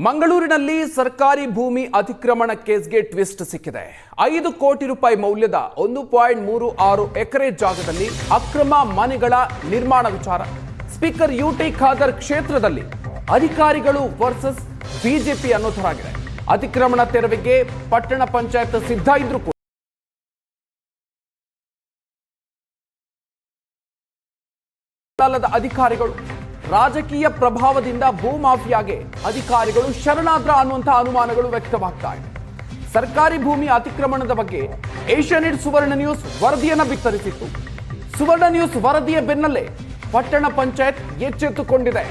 ಮಂಗಳೂರಿನಲ್ಲಿ ಸರ್ಕಾರಿ ಭೂಮಿ ಅತಿಕ್ರಮಣ ಕೇಸ್ಗೆ ಟ್ವಿಸ್ಟ್ ಸಿಕ್ಕಿದೆ. 5 ಕೋಟಿ ರೂಪಾಯಿ ಮೌಲ್ಯದ 1.36 ಎಕರೆ ಜಾಗದಲ್ಲಿ ಅಕ್ರಮ ಮನೆಗಳ ನಿರ್ಮಾಣ ವಿಚಾರ. ಸ್ಪೀಕರ್ ಯುಟಿ ಖಾದರ್ ಕ್ಷೇತ್ರದಲ್ಲಿ ಅಧಿಕಾರಿಗಳು ವರ್ಸಸ್ ಬಿಜೆಪಿ ಅನ್ನೋ ಥರಾಗಿದೆ. ಅತಿಕ್ರಮಣ ತೆರವಿಗೆ ಪಟ್ಟಣ ಪಂಚಾಯತ್ ಸಿದ್ಧ ಇದ್ರೂ ಕೂಡ ಅಧಿಕಾರಿಗಳು ರಾಜಕೀಯ ಪ್ರಭಾವದಿಂದ ಭೂಮಾಫಿಯಾಗೆ ಅಧಿಕಾರಿಗಳು ಶರಣಾದ್ರ ಅನ್ನುವಂತಹ ಅನುಮಾನಗಳು ವ್ಯಕ್ತವಾಗ್ತಾ ಇದೆ. ಸರ್ಕಾರಿ ಭೂಮಿ ಅತಿಕ್ರಮಣದ ಬಗ್ಗೆ ಏಷ್ಯಾನೆಟ್ ಸುವರ್ಣ ನ್ಯೂಸ್ ವರದಿಯನ್ನ ಬಿತ್ತರಿಸಿತ್ತು. ಸುವರ್ಣ ನ್ಯೂಸ್ ವರದಿಯ ಬೆನ್ನಲ್ಲೇ ಪಟ್ಟಣ ಪಂಚಾಯತ್ ಎಚ್ಚೆತ್ತುಕೊಂಡಿದೆ.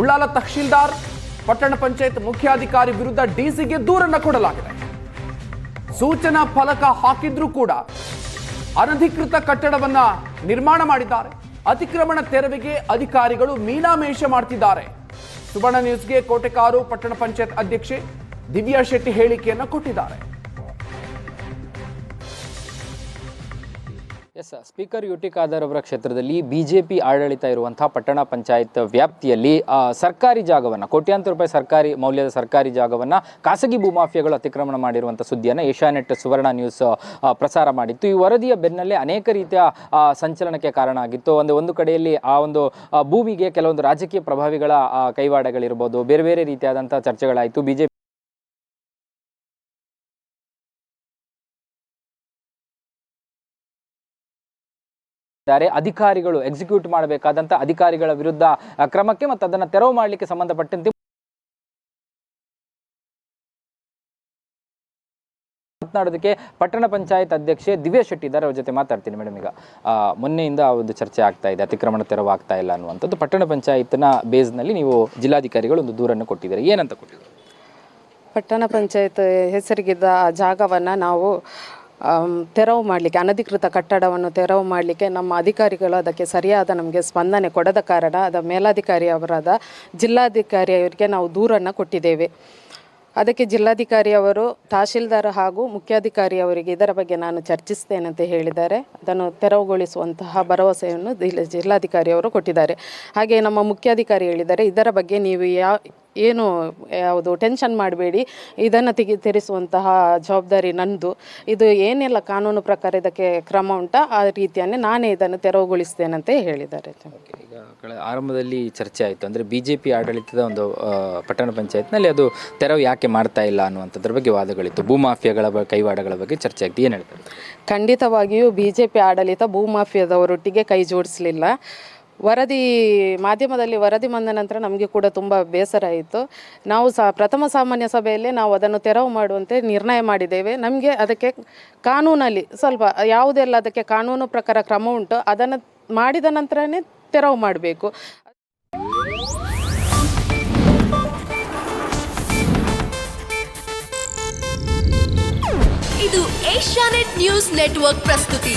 ಉಳ್ಳಾಲ ತಹಶೀಲ್ದಾರ್ ಪಟ್ಟಣ ಪಂಚಾಯತ್ ಮುಖ್ಯಾಧಿಕಾರಿ ವಿರುದ್ಧ ಡಿಸಿಗೆ ದೂರನ್ನ ಕೊಡಲಾಗಿದೆ. ಸೂಚನಾ ಫಲಕ ಹಾಕಿದ್ರೂ ಕೂಡ ಅನಧಿಕೃತ ಕಟ್ಟಡವನ್ನ ನಿರ್ಮಾಣ ಮಾಡಿದ್ದಾರೆ. ಅತಿಕ್ರಮಣ ತೆರವಿಗೆ ಅಧಿಕಾರಿಗಳು ಮೀನಾಮೇಷ ಮಾಡ್ತಿದ್ದಾರೆ. ಸುವರ್ಣ ನ್ಯೂಸ್ಗೆ ಕೋಟೆಕಾರು ಪಟ್ಟಣ ಪಂಚಾಯತ್ ಅಧ್ಯಕ್ಷೆ ದಿವ್ಯಾ ಶೆಟ್ಟಿ ಹೇಳಿಕೆಯನ್ನು ಕೊಟ್ಟಿದ್ದಾರೆ. ಸ್ಪೀಕರ್ ಯುಟಿ ಖಾದರ್ ಅವರ ಕ್ಷೇತ್ರದಲ್ಲಿ ಬಿಜೆಪಿ ಆಡಳಿತ ಇರುವಂತಹ ಪಟ್ಟಣ ಪಂಚಾಯತ್ ವ್ಯಾಪ್ತಿಯಲ್ಲಿ ಸರ್ಕಾರಿ ಜಾಗವನ್ನು ಕೋಟ್ಯಾಂತರ ರೂಪಾಯಿ ಸರ್ಕಾರಿ ಮೌಲ್ಯದ ಸರ್ಕಾರಿ ಜಾಗವನ್ನು ಖಾಸಗಿ ಭೂಮಾಫಿಯಾಗಳು ಅತಿಕ್ರಮಣ ಮಾಡಿರುವಂಥ ಸುದ್ದಿಯನ್ನು ಏಷ್ಯಾನೆಟ್ ಸುವರ್ಣ ನ್ಯೂಸ್ ಪ್ರಸಾರ ಮಾಡಿತ್ತು. ಈ ವರದಿಯ ಬೆನ್ನಲ್ಲೇ ಅನೇಕ ರೀತಿಯ ಸಂಚಲನಕ್ಕೆ ಕಾರಣ ಆಗಿತ್ತು. ಒಂದು ಕಡೆಯಲ್ಲಿ ಆ ಒಂದು ಭೂಮಿಗೆ ಕೆಲವೊಂದು ರಾಜಕೀಯ ಪ್ರಭಾವಿಗಳ ಕೈವಾಡಗಳಿರ್ಬೋದು, ಬೇರೆ ಬೇರೆ ರೀತಿಯಾದಂಥ ಚರ್ಚೆಗಳಾಯಿತು. ಬಿಜೆಪಿ ಅಧಿಕಾರಿಗಳು ಎಕ್ಸಿಕ್ಯೂಟ್ ಮಾಡಬೇಕಾದಂಥ ಅಧಿಕಾರಿಗಳ ವಿರುದ್ಧ ಕ್ರಮಕ್ಕೆ ಮತ್ತು ಅದನ್ನು ತೆರವು ಮಾಡಲಿಕ್ಕೆ ಸಂಬಂಧಪಟ್ಟಂತೆ ಮಾತನಾಡೋದಕ್ಕೆ ಪಟ್ಟಣ ಪಂಚಾಯತ್ ಅಧ್ಯಕ್ಷೆ ದಿವ್ಯಾ ಶೆಟ್ಟಿ ಇದ್ದಾರೆ. ಅವ್ರ ಜೊತೆ ಮಾತಾಡ್ತೀನಿ. ಮೇಡಮ್, ಈಗ ಮೊನ್ನೆಯಿಂದ ಒಂದು ಚರ್ಚೆ ಆಗ್ತಾ ಇದೆ, ಅತಿಕ್ರಮಣ ತೆರವು ಆಗ್ತಾ ಇಲ್ಲ ಅನ್ನುವಂಥದ್ದು. ಪಟ್ಟಣ ಪಂಚಾಯತ್ನ ಬೇಸ್ನಲ್ಲಿ ನೀವು ಜಿಲ್ಲಾಧಿಕಾರಿಗಳು ಒಂದು ದೂರನ್ನು ಕೊಟ್ಟಿದ್ದಾರೆ. ಏನಂತ ಕೊಟ್ಟಿದ್ದಾರೆ? ಪಟ್ಟಣ ಪಂಚಾಯತ್ ಹೆಸರಿಗಿದ್ದ ಜಾಗವನ್ನು ನಾವು ತೆರವು ಮಾಡಲಿಕ್ಕೆ, ಅನಧಿಕೃತ ಕಟ್ಟಡವನ್ನು ತೆರವು ಮಾಡಲಿಕ್ಕೆ ನಮ್ಮ ಅಧಿಕಾರಿಗಳು ಅದಕ್ಕೆ ಸರಿಯಾದ ನಮಗೆ ಸ್ಪಂದನೆ ಕೊಡದ ಕಾರಣ ಮೇಲಾಧಿಕಾರಿಯವರಾದ ಜಿಲ್ಲಾಧಿಕಾರಿಯವರಿಗೆ ನಾವು ದೂರನ್ನು ಕೊಟ್ಟಿದ್ದೇವೆ. ಅದಕ್ಕೆ ಜಿಲ್ಲಾಧಿಕಾರಿಯವರು ತಹಶೀಲ್ದಾರ್ ಹಾಗೂ ಮುಖ್ಯಾಧಿಕಾರಿಯವರಿಗೆ ಇದರ ಬಗ್ಗೆ ನಾನು ಚರ್ಚಿಸ್ತೇನೆ ಅಂತ ಹೇಳಿದ್ದಾರೆ. ಅದನ್ನು ತೆರವುಗೊಳಿಸುವಂತಹ ಭರವಸೆಯನ್ನು ಜಿಲ್ಲಾಧಿಕಾರಿಯವರು ಕೊಟ್ಟಿದ್ದಾರೆ. ಹಾಗೆ ನಮ್ಮ ಮುಖ್ಯಾಧಿಕಾರಿ ಹೇಳಿದ್ದಾರೆ, ಇದರ ಬಗ್ಗೆ ನೀವು ಯಾವುದು ಟೆನ್ಷನ್ ಮಾಡಬೇಡಿ, ಇದನ್ನು ತೆರೆಸುವಂತಹ ಜವಾಬ್ದಾರಿ ನನ್ನದು. ಇದು ಏನೆಲ್ಲ ಕಾನೂನು ಪ್ರಕಾರ ಇದಕ್ಕೆ ಕ್ರಮ ಉಂಟಾ ಆ ರೀತಿಯನ್ನೇ ನಾನೇ ಇದನ್ನು ತೆರವುಗೊಳಿಸ್ತೇನೆ ಅಂತ ಹೇಳಿದ್ದಾರೆ. ಈಗ ಆರಂಭದಲ್ಲಿ ಚರ್ಚೆ ಆಯಿತು, ಅಂದರೆ ಬಿಜೆಪಿ ಆಡಳಿತದ ಒಂದು ಪಟ್ಟಣ ಪಂಚಾಯತ್ನಲ್ಲಿ ಅದು ತೆರವು ಯಾಕೆ ಮಾಡ್ತಾ ಇಲ್ಲ ಅನ್ನುವಂಥದ್ರ ಬಗ್ಗೆ ವಾದಗಳಿತ್ತು. ಭೂಮಾಫಿಯಾಗಳ ಕೈವಾಡಗಳ ಬಗ್ಗೆ ಚರ್ಚೆ ಆಗ್ತಿ, ಏನು ಹೇಳ್ತಾರೆ? ಖಂಡಿತವಾಗಿಯೂ ಬಿಜೆಪಿ ಆಡಳಿತ ಭೂಮಾಫಿಯಾದವರೊಟ್ಟಿಗೆ ಕೈ ಜೋಡಿಸಲಿಲ್ಲ. ಮಾಧ್ಯಮದಲ್ಲಿ ವರದಿ ಬಂದ ನಂತರ ನಮಗೆ ಕೂಡ ತುಂಬ ಬೇಸರ ಆಯಿತು. ನಾವು ಪ್ರಥಮ ಸಾಮಾನ್ಯ ಸಭೆಯಲ್ಲೇ ನಾವು ಅದನ್ನು ತೆರವು ಮಾಡುವಂತೆ ನಿರ್ಣಯ ಮಾಡಿದ್ದೇವೆ. ನಮಗೆ ಅದಕ್ಕೆ ಕಾನೂನಲ್ಲಿ ಸ್ವಲ್ಪ ಯಾವುದೆಲ್ಲ ಅದಕ್ಕೆ ಕಾನೂನು ಪ್ರಕಾರ ಕ್ರಮ ಉಂಟು ಅದನ್ನು ಮಾಡಿದ ನಂತರನೇ ತೆರವು ಮಾಡಬೇಕು. ಇದು ಏಷ್ಯಾನೆಟ್ ನ್ಯೂಸ್ ನೆಟ್ವರ್ಕ್ ಪ್ರಸ್ತುತಿ.